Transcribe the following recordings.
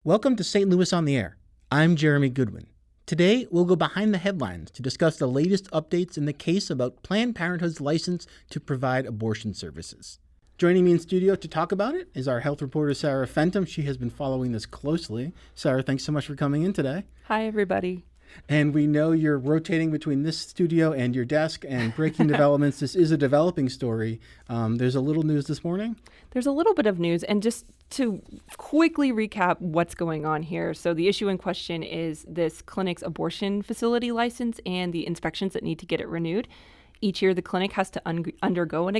Welcome to St. Louis on the Air. I'm Jeremy Goodwin. Today, we'll go behind the headlines to discuss the latest updates in the case about Planned Parenthood's license to provide abortion services. Joining me in studio to talk about it is our health reporter, Sarah Fenton. She has been following this closely. Sarah, thanks so much for coming in today. Hi, everybody. And we know you're rotating between this studio and your desk and breaking developments. This is a developing story. There's a little news this morning. There's a little bit of news, and just to quickly recap what's going on here. So the issue in question is this clinic's abortion facility license and the inspections that need to get it renewed. Each year, the clinic has to undergo an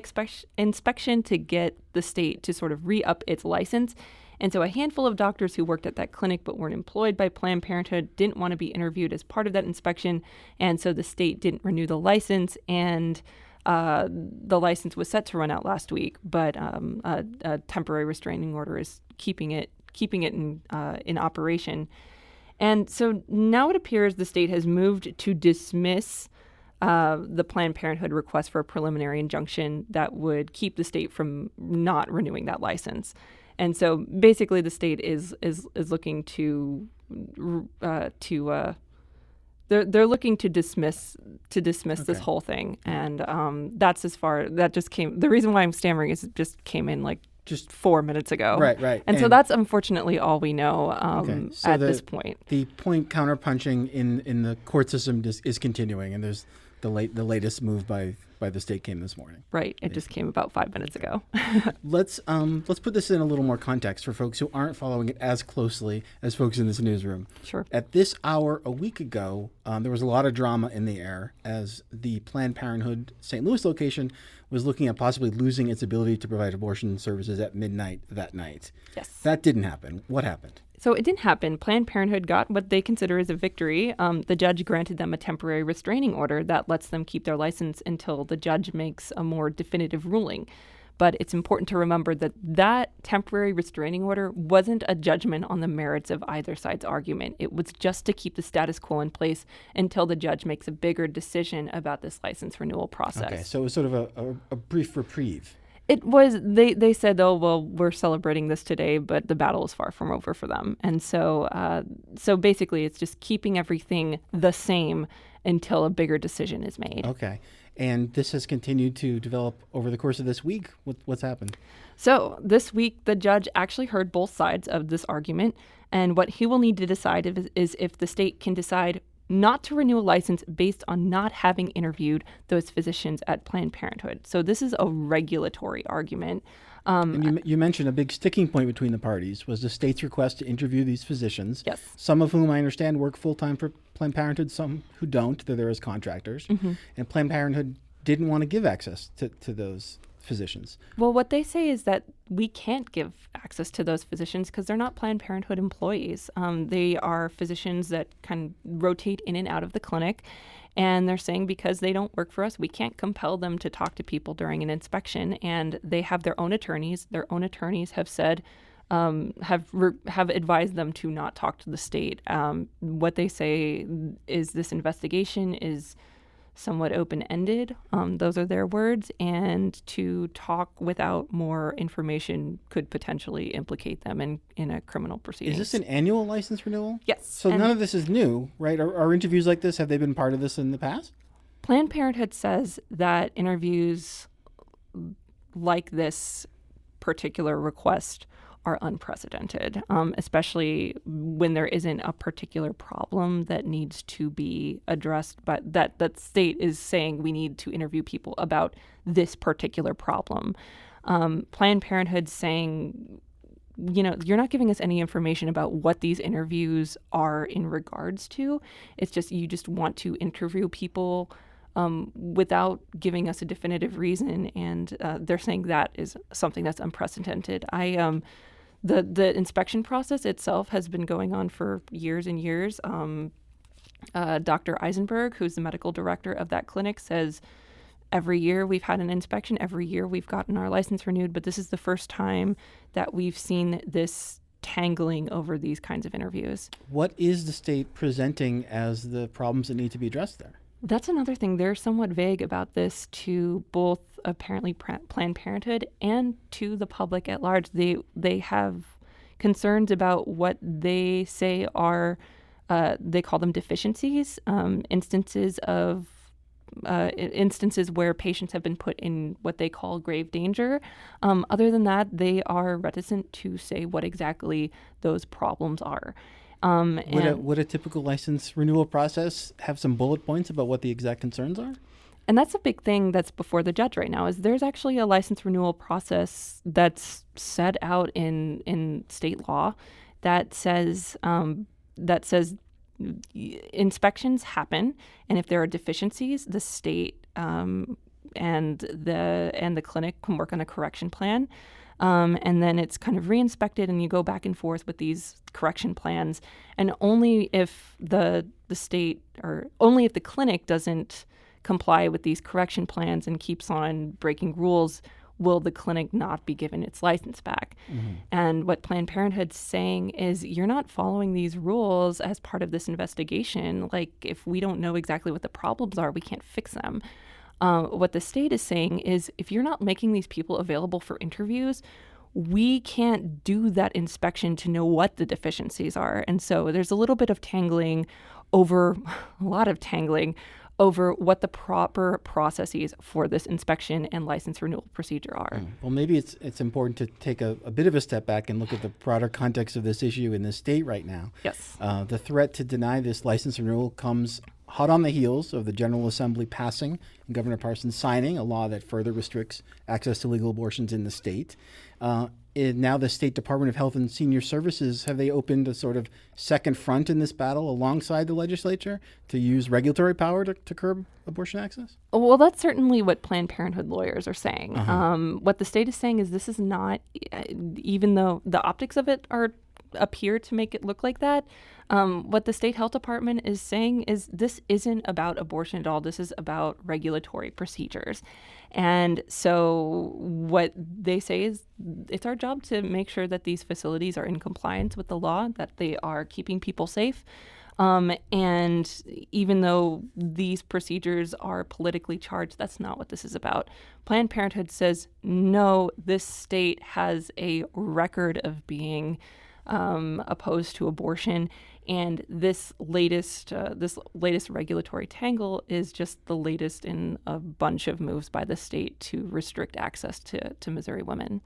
inspection to get the state to sort of re-up its license. And so a handful of doctors who worked at that clinic but weren't employed by Planned Parenthood didn't want to be interviewed as part of that inspection. And so the state didn't renew the license, and the license was set to run out last week, but a temporary restraining order is keeping it in operation. And so now it appears the state has moved to dismiss the Planned Parenthood request for a preliminary injunction that would keep the state from not renewing that license. And so basically the state is looking they're looking to dismiss this whole thing. And the reason why I'm stammering is it just came in like just 4 minutes ago. Right. And so that's unfortunately all we know at this point. The point counterpunching in the court system is continuing, and there's the latest move by the state came this morning. Right. It just came about 5 minutes ago. Let's put this in a little more context for folks who aren't following it as closely as folks in this newsroom. Sure. At this hour a week ago, there was a lot of drama in the air as the Planned Parenthood St. Louis location was looking at possibly losing its ability to provide abortion services at midnight that night. Yes. That didn't happen. What happened? So it didn't happen. Planned Parenthood got what they consider is a victory. The judge granted them a temporary restraining order that lets them keep their license until the judge makes a more definitive ruling. But it's important to remember that temporary restraining order wasn't a judgment on the merits of either side's argument. It was just to keep the status quo in place until the judge makes a bigger decision about this license renewal process. Okay, so it was sort of a brief reprieve. It was, they said, oh, well, we're celebrating this today, but the battle is far from over for them. And so basically it's just keeping everything the same until a bigger decision is made. Okay. And this has continued to develop over the course of this week. What's happened? So this week, the judge actually heard both sides of this argument. And what he will need to decide is if the state can decide not to renew a license based on not having interviewed those physicians at Planned Parenthood. So this is a regulatory argument. And you mentioned a big sticking point between the parties was the state's request to interview these physicians, yes, some of whom I understand work full-time for Planned Parenthood, some who don't. They're there as contractors. Mm-hmm. And Planned Parenthood didn't want to give access to those physicians. Well, what they say is that we can't give access to those physicians because they're not Planned Parenthood employees. They are physicians that kind of rotate in and out of the clinic. And they're saying because they don't work for us, we can't compel them to talk to people during an inspection. And they have their own attorneys. Their own attorneys have said, have advised them to not talk to the state. What they say is this investigation is somewhat open-ended. Those are their words. And to talk without more information could potentially implicate them in a criminal proceeding. Is this an annual license renewal? Yes. So none of this is new, right? Are interviews like this, have they been part of this in the past? Planned Parenthood says that interviews like this particular request are unprecedented, especially when there isn't a particular problem that needs to be addressed, but that state is saying we need to interview people about this particular problem. Planned Parenthood saying, you're not giving us any information about what these interviews are in regards to. It's just, you just want to interview people without giving us a definitive reason. And they're saying that is something that's unprecedented. The inspection process itself has been going on for years and years. Dr. Eisenberg, who's the medical director of that clinic, says every year we've had an inspection, every year we've gotten our license renewed, but this is the first time that we've seen this tangling over these kinds of interviews. What is the state presenting as the problems that need to be addressed there? That's another thing. They're somewhat vague about this to both apparently Planned Parenthood and to the public at large. They have concerns about what they say are, they call them deficiencies, instances where patients have been put in what they call grave danger. Other than that, they are reticent to say what exactly those problems are. Would a typical license renewal process have some bullet points about what the exact concerns are? And that's a big thing that's before the judge right now, is there's actually a license renewal process that's set out in state law that says inspections happen, and if there are deficiencies, the state and the clinic can work on a correction plan. And then it's kind of re-inspected, and you go back and forth with these correction plans. And only if the state, or only if the clinic doesn't comply with these correction plans and keeps on breaking rules, will the clinic not be given its license back. Mm-hmm. And what Planned Parenthood's saying is, you're not following these rules as part of this investigation. Like, if we don't know exactly what the problems are, we can't fix them. What the state is saying is, if you're not making these people available for interviews, we can't do that inspection to know what the deficiencies are. And so there's a lot of tangling over what the proper processes for this inspection and license renewal procedure are. Well, maybe it's important to take a bit of a step back and look at the broader context of this issue in the state right now. Yes. The threat to deny this license renewal comes hot on the heels of the General Assembly passing and Governor Parsons signing a law that further restricts access to legal abortions in the state. Now the State Department of Health and Senior Services, have they opened a sort of second front in this battle alongside the legislature to use regulatory power to curb abortion access? Well, that's certainly what Planned Parenthood lawyers are saying. Uh-huh. What the state is saying is, this is not, even though the optics of it appear to make it look like that, what the state health department is saying is, this isn't about abortion at all. This is about regulatory procedures. And so what they say is, it's our job to make sure that these facilities are in compliance with the law, that they are keeping people safe. And even though these procedures are politically charged, that's not what this is about. Planned Parenthood says, no, this state has a record of being opposed to abortion, and this latest regulatory tangle is just the latest in a bunch of moves by the state to restrict access to Missouri women.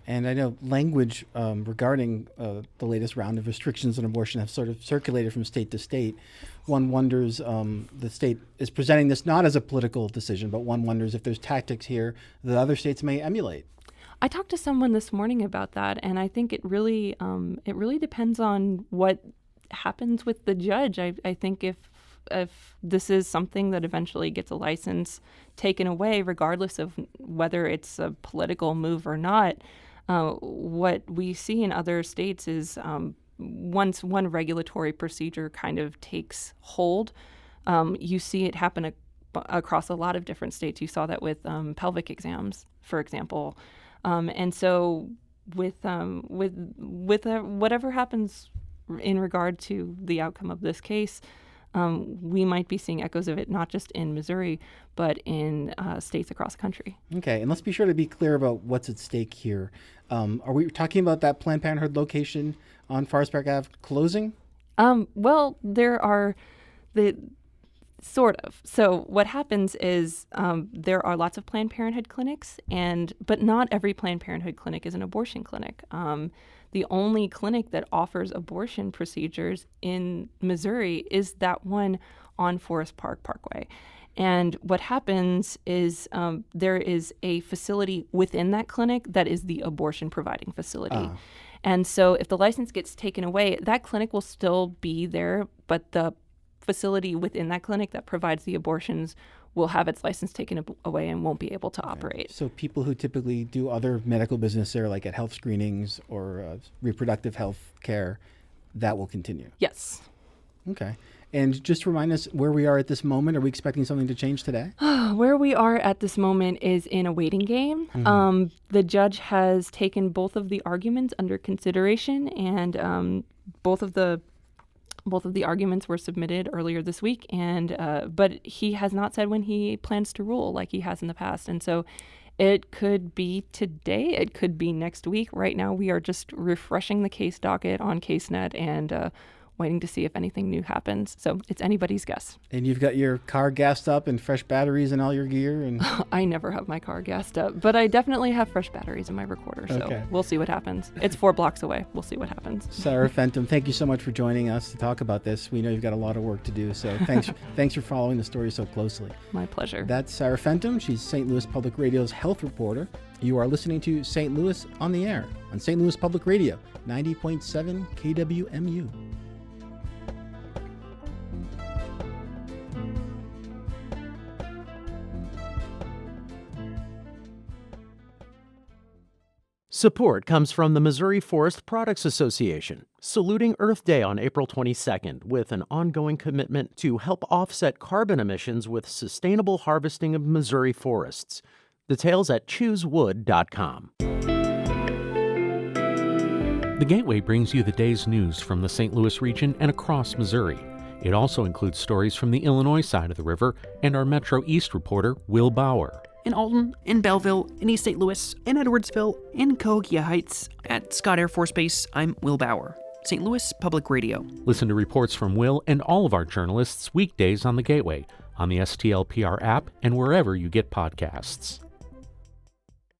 And I know language regarding the latest round of restrictions on abortion have sort of circulated from state to state. One wonders, the state is presenting this not as a political decision, but one wonders if there's tactics here that other states may emulate. I talked to someone this morning about that, and I think it really depends on what happens with the judge. I think if this is something that eventually gets a license taken away, regardless of whether it's a political move or not, what we see in other states is, once one regulatory procedure kind of takes hold, you see it happen across a lot of different states. You saw that with pelvic exams, for example. And so with whatever happens in regard to the outcome of this case, we might be seeing echoes of it, not just in Missouri, but in states across the country. Okay, and let's be sure to be clear about what's at stake here. Are we talking about that Planned Parenthood location on Forest Park Ave closing? Well, there are sort of. So what happens is, there are lots of Planned Parenthood clinics, but not every Planned Parenthood clinic is an abortion clinic. The only clinic that offers abortion procedures in Missouri is that one on Forest Park Parkway. And what happens is, there is a facility within that clinic that is the abortion providing facility. And so if the license gets taken away, that clinic will still be there, but the facility within that clinic that provides the abortions will have its license taken away and won't be able to operate. So people who typically do other medical business there, like at health screenings or reproductive health care, that will continue? Yes. Okay. And just remind us where we are at this moment. Are we expecting something to change today? Where we are at this moment is in a waiting game. Mm-hmm. The judge has taken both of the arguments under consideration, and both of the arguments were submitted earlier this week, but he has not said when he plans to rule like he has in the past. And so It could be today. It could be next week. Right now, we are just refreshing the case docket on CaseNet and waiting to see if anything new happens. So it's anybody's guess. And you've got your car gassed up and fresh batteries and all your gear? And I never have my car gassed up, but I definitely have fresh batteries in my recorder. So Okay. We'll see what happens. It's 4 blocks away. We'll see what happens. Sarah Fenton, thank you so much for joining us to talk about this. We know you've got a lot of work to do, so thanks for following the story so closely. My pleasure. That's Sarah Fenton. She's St. Louis Public Radio's health reporter. You are listening to St. Louis on the Air on St. Louis Public Radio, 90.7 KWMU. Support comes from the Missouri Forest Products Association, saluting Earth Day on April 22nd with an ongoing commitment to help offset carbon emissions with sustainable harvesting of Missouri forests. Details at choosewood.com. The Gateway brings you the day's news from the St. Louis region and across Missouri. It also includes stories from the Illinois side of the river and our Metro East reporter, Will Bauer. In Alton, in Belleville, in East St. Louis, in Edwardsville, in Cahokia Heights, at Scott Air Force Base, I'm Will Bauer, St. Louis Public Radio. Listen to reports from Will and all of our journalists weekdays on the Gateway, on the STLPR app, and wherever you get podcasts.